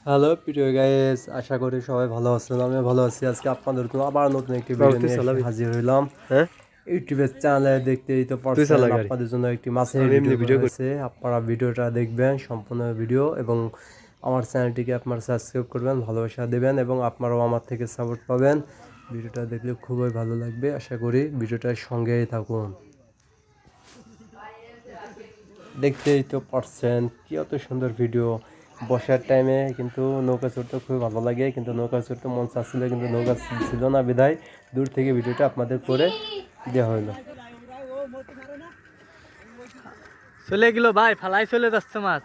Hello প্রিয় guys, আশা করি সবাই ভালো আছেন। আমি ভালো আছি। আজকে আপনাদের জন্য আবার নতুন একটি ভিডিও নিয়ে হাজির হইলাম। হ্যাঁ ইউটিউবের চ্যানেলে দেখতেই তো তুই পারছেন, চালা গাড়ি আপনাদের জন্য একটি মাছের আমি ভিডিও এমনি করা ভিডিও করি। হয়েছে। আপনারা ভিডিওটা দেখবেন, সম্পূর্ণ ভিডিও, এবং আমার চ্যানেলটিকে আপনারা সাবস্ক্রাইব করবেন, ভালোবাসা দেবেন, এবং আপনারাও আমার থেকে সাপোর্ট পাবেন। ভিডিওটা দেখলে খুবই ভালো লাগবে। আশা করি ভিডিওটার সঙ্গেই থাকুন। দেখতেই তো পারছেন কি অত সুন্দর ভিডিও। বর্ষার টাইমে কিন্তু নৌকা চড়তে খুবই ভালো লাগে, কিন্তু নৌকা চড়তে মন চাচ্ছিল, কিন্তু নৌকা ছিল না বিধায় দূর থেকে ভিডিওটা আপনাদের করে দেওয়া হলো। চলে গেল ভাই, ফালাই চলে যাচ্ছে মাছ।